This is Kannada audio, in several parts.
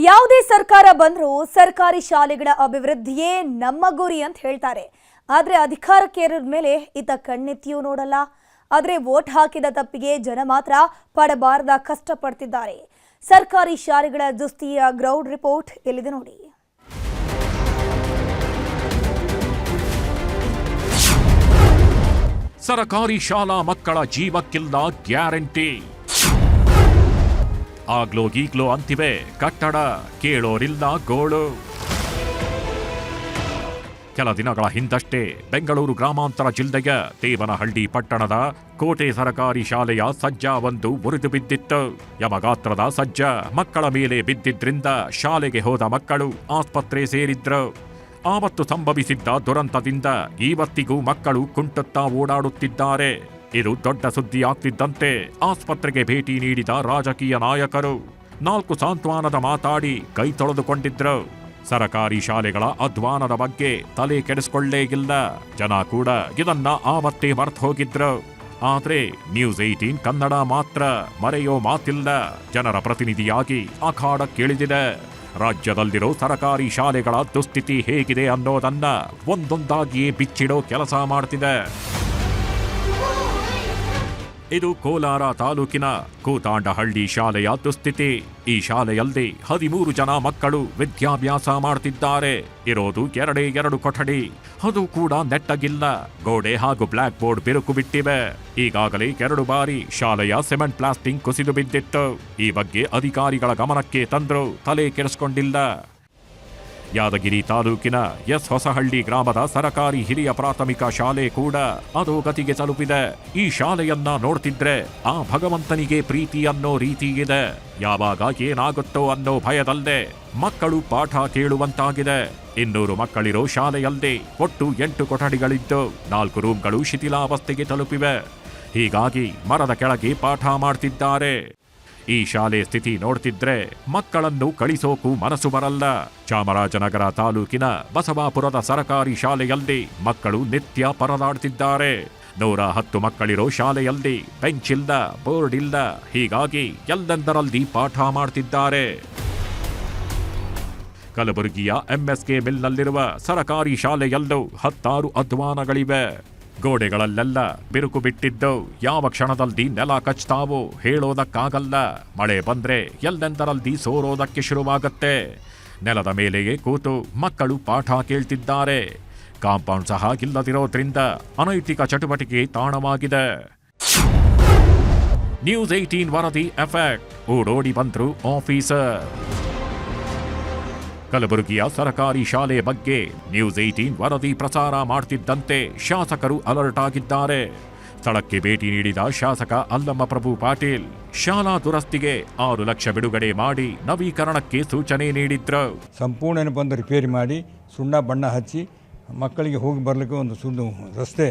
ಯಾವುದೇ ಸರ್ಕಾರ ಬಂದರೂ ಸರ್ಕಾರಿ ಶಾಲೆಗಳ ಅಭಿವೃದ್ಧಿಯೇ ನಮ್ಮ ಗುರಿ ಅಂತ ಹೇಳ್ತಾರೆ. ಆದರೆ ಅಧಿಕಾರಕ್ಕೆ ಏರಿದ ಮೇಲೆ ಇತ ಕಣ್ಣೆತ್ತಿಯೂ ನೋಡಲ್ಲ. ಆದರೆ ವೋಟ್ ಹಾಕಿದ ತಪ್ಪಿಗೆ ಜನ ಮಾತ್ರ ಪಡಬಾರದ ಕಷ್ಟಪಡ್ತಿದ್ದಾರೆ. ಸರ್ಕಾರಿ ಶಾಲೆಗಳ ದುಸ್ಥಿತಿಯ ಗ್ರೌಂಡ್ ರಿಪೋರ್ಟ್ ಇಲ್ಲಿದೆ ನೋಡಿ. ಸರಕಾರಿ ಶಾಲಾ ಮಕ್ಕಳ ಜೀವಕ್ಕಿಲ್ಲ ಗ್ಯಾರಂಟಿ. ಆಗ್ಲೋ ಗೀಗ್ಲೋ ಅಂತಿವೆ ಕಟ್ಟಡ, ಕೇಳೋರಿಲ್ಲ ಗೋಳು. ಕೆಲ ದಿನಗಳ ಹಿಂದಷ್ಟೇ ಬೆಂಗಳೂರು ಗ್ರಾಮಾಂತರ ಜಿಲ್ಲೆಯ ದೇವನಹಳ್ಳಿ ಪಟ್ಟಣದ ಕೋಟೆ ಸರಕಾರಿ ಶಾಲೆಯ ಸಜ್ಜಾವೊಂದು ಮುರಿದು ಬಿದ್ದಿತ್ತು. ಯಮಗಾತ್ರದ ಸಜ್ಜ ಮಕ್ಕಳ ಮೇಲೆ ಬಿದ್ದಿದ್ರಿಂದ ಶಾಲೆಗೆ ಹೋದ ಮಕ್ಕಳು ಆಸ್ಪತ್ರೆ ಸೇರಿದ್ರು. ಆವತ್ತು ಸಂಭವಿಸಿದ್ದ ದುರಂತದಿಂದ ಇವತ್ತಿಗೂ ಮಕ್ಕಳು ಕುಂಟುತ್ತಾ ಓಡಾಡುತ್ತಿದ್ದಾರೆ. ಇದು ದೊಡ್ಡ ಸುದ್ದಿ ಆಗ್ತಿದ್ದಂತೆ ಆಸ್ಪತ್ರೆಗೆ ಭೇಟಿ ನೀಡಿದ ರಾಜಕೀಯ ನಾಯಕರು 4 ಸಾಂತ್ವನದ ಮಾತಾಡಿ ಕೈ ತೊಳೆದುಕೊಂಡಿದ್ರು. ಸರಕಾರಿ ಶಾಲೆಗಳ ಅಧ್ವಾನದ ಬಗ್ಗೆ ತಲೆ ಕೆಡಿಸಿಕೊಳ್ಳೇ ಇಲ್ಲ. ಜನ ಕೂಡ ಇದನ್ನ ಆವತ್ತೇ ಮರ್ತು ಹೋಗಿದ್ರು. ಆದ್ರೆ ನ್ಯೂಸ್ 18 ಕನ್ನಡ ಮಾತ್ರ ಮರೆಯೋ ಮಾತಿಲ್ಲ. ಜನರ ಪ್ರತಿನಿಧಿಯಾಗಿ ಅಖಾಡಕ್ಕಿಳಿದಿದೆ. ರಾಜ್ಯದಲ್ಲಿರೋ ಸರಕಾರಿ ಶಾಲೆಗಳ ದುಸ್ಥಿತಿ ಹೇಗಿದೆ ಅನ್ನೋದನ್ನ ಒಂದೊಂದಾಗಿಯೇ ಬಿಚ್ಚಿಡೋ ಕೆಲಸ ಮಾಡ್ತಿದೆ. ಇದು ಕೋಲಾರ ತಾಲೂಕಿನ ಕೂತಾಂಡಹಳ್ಳಿ ಶಾಲೆಯ ದುಸ್ಥಿತಿ. ಈ ಶಾಲೆಯಲ್ಲಿ 13 ಜನ ಮಕ್ಕಳು ವಿದ್ಯಾಭ್ಯಾಸ ಮಾಡ್ತಿದ್ದಾರೆ. ಇರೋದು 2 ಕೊಠಡಿ, ಅದು ಕೂಡ ನೆಟ್ಟಗಿಲ್ಲ. ಗೋಡೆ ಹಾಗೂ ಬ್ಲಾಕ್ ಬೋರ್ಡ್ ಬಿರುಕು ಬಿಟ್ಟಿವೆ. ಈಗಾಗಲೇ 2 ಬಾರಿ ಶಾಲೆಯ ಸಿಮೆಂಟ್ ಪ್ಲಾಸ್ಟಿಂಗ್ ಕುಸಿದು ಬಿದ್ದಿತ್ತು. ಈ ಬಗ್ಗೆ ಅಧಿಕಾರಿಗಳ ಗಮನಕ್ಕೆ ತಂದ್ರು, ತಲೆ ಕೆಡಿಸಿಕೊಂಡಿಲ್ಲ. ಯಾದಗಿರಿ ತಾಲೂಕಿನ ಹೊಸಹಳ್ಳಿ ಗ್ರಾಮದ ಸರಕಾರಿ ಹಿರಿಯ ಪ್ರಾಥಮಿಕ ಶಾಲೆ ಕೂಡ ಅಧೋಗತಿಗೆ ತಲುಪಿದೆ. ಈ ಶಾಲೆಯನ್ನ ನೋಡ್ತಿದ್ರೆ ಆ ಭಗವಂತನಿಗೆ ಪ್ರೀತಿ ಅನ್ನೋ ರೀತಿ ಇದೆ. ಯಾವಾಗ ಏನಾಗುತ್ತೋ ಅನ್ನೋ ಭಯದಲ್ಲೇ ಮಕ್ಕಳು ಪಾಠ ಕೇಳುವಂತಾಗಿದೆ. 200 ಮಕ್ಕಳಿರೋ ಶಾಲೆಯಲ್ಲಿ ಒಟ್ಟು 8 ಕೊಠಡಿಗಳಿದ್ದು 4 ರೂಮ್ಗಳು ಶಿಥಿಲಾವಸ್ಥೆಗೆ ತಲುಪಿವೆ. ಹೀಗಾಗಿ ಮರದ ಕೆಳಗೆ ಪಾಠ ಮಾಡ್ತಿದ್ದಾರೆ. ಈ ಶಾಲೆ ಸ್ಥಿತಿ ನೋಡ್ತಿದ್ರೆ ಮಕ್ಕಳನ್ನು ಕಳಿಸೋಕು ಮನಸ್ಸು ಬರಲ್ಲ. ಚಾಮರಾಜನಗರ ತಾಲೂಕಿನ ಬಸವಾಪುರದ ಸರಕಾರಿ ಶಾಲೆಯಲ್ಲಿ ಮಕ್ಕಳು ನಿತ್ಯ ಪರದಾಡ್ತಿದ್ದಾರೆ. 110 ಮಕ್ಕಳಿರೋ ಶಾಲೆಯಲ್ಲಿ ಬೆಂಚ್ ಇಲ್ಲ, ಬೋರ್ಡ್ ಇಲ್ಲ. ಹೀಗಾಗಿ ಎಲ್ಲೆಂದರಲ್ಲಿ ಪಾಠ ಮಾಡ್ತಿದ್ದಾರೆ. ಕಲಬುರಗಿಯ ಎಂಎಸ್ಕೆ ಮಿಲ್ನಲ್ಲಿರುವ ಸರಕಾರಿ ಶಾಲೆಯಲ್ಲೂ 16 ಅಧ್ವಾನಗಳಿವೆ. ಗೋಡೆಗಳಲ್ಲೆಲ್ಲ ಬಿರುಕು ಬಿಟ್ಟಿದ್ದು ಯಾವ ಕ್ಷಣದಲ್ಲಿ ನೆಲ ಕಚ್ತಾವೋ ಹೇಳೋದಕ್ಕಾಗಲ್ಲ. ಮಳೆ ಬಂದ್ರೆ ಎಲ್ಲೆಂದರಲ್ಲಿ ಸೋರೋದಕ್ಕೆ ಶುರುವಾಗತ್ತೆ. ನೆಲದ ಮೇಲೆಯೇ ಕೂತು ಮಕ್ಕಳು ಪಾಠ ಕೇಳ್ತಿದ್ದಾರೆ. ಕಾಂಪೌಂಡ್ ಸಹ ಇಲ್ಲದಿರೋದ್ರಿಂದ ಅನೈತಿಕ ಚಟುವಟಿಕೆ ತಾಣವಾಗಿದೆ. ನ್ಯೂಸ್ 18 ವರದಿ ಎಫೆಕ್ಟ್. ಓಡೋಡಿ ಬಂದ್ರು ಆಫೀಸರ್. ಕಲಬುರಗಿಯ ಸರಕಾರಿ ಶಾಲೆ ಬಗ್ಗೆ ನ್ಯೂಸ್ 18 ವರದಿ ಪ್ರಸಾರ ಮಾಡ್ತಿದ್ದಂತೆ ಶಾಸಕರು ಅಲರ್ಟ್ ಆಗಿದ್ದಾರೆ. ಸ್ಥಳಕ್ಕೆ ಭೇಟಿ ನೀಡಿದ ಶಾಸಕ ಅಲ್ಲಮ್ಮ ಪ್ರಭು ಪಾಟೀಲ್ ಶಾಲಾ ದುರಸ್ತಿಗೆ 6 ಲಕ್ಷ ಬಿಡುಗಡೆ ಮಾಡಿ ನವೀಕರಣಕ್ಕೆ ಸೂಚನೆ ನೀಡಿದ್ರು. ಸಂಪೂರ್ಣ ಬಂದು ರಿಪೇರಿ ಮಾಡಿ ಸುಣ್ಣ ಬಣ್ಣ ಹಚ್ಚಿ ಮಕ್ಕಳಿಗೆ ಹೋಗಿ ಬರಲಿಕ್ಕೆ ಒಂದು ರಸ್ತೆ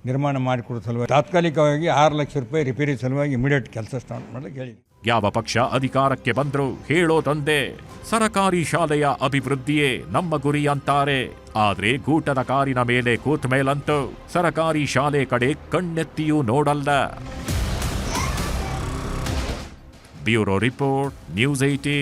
ನಿರ್ಮಾಣ ಮಾಡಿಕೊಡೋ ಸಲುವಾಗಿ ತಾತ್ಕಾಲಿಕವಾಗಿ 6 ಲಕ್ಷ ರೂಪಾಯಿ ರಿಪೇರಿ ಸಲುವಾಗಿ ಇಮಿಡಿಯೇಟ್ ಕೆಲಸ ಸ್ಟಾರ್ಟ್ ಮಾಡಲಿಕ್ಕೆ ಹೇಳಿ. ಯಾವ ಪಕ್ಷ ಅಧಿಕಾರಕ್ಕೆ ಬಂದ್ರು ಹೇಳೋದೊಂದೇ, ಸರಕಾರಿ ಶಾಲೆಯ ಅಭಿವೃದ್ಧಿಯೇ ನಮ್ಮ ಗುರಿ ಅಂತಾರೆ. ಆದ್ರೆ ಗೂಟದ ಕಾರಿನ ಮೇಲೆ ಕೂತ ಮೇಲಂತೂ ಸರಕಾರಿ ಶಾಲೆ ಕಡೆ ಕಣ್ಣೆತ್ತಿಯೂ ನೋಡಲ್ಲ. Bureau report, news 18.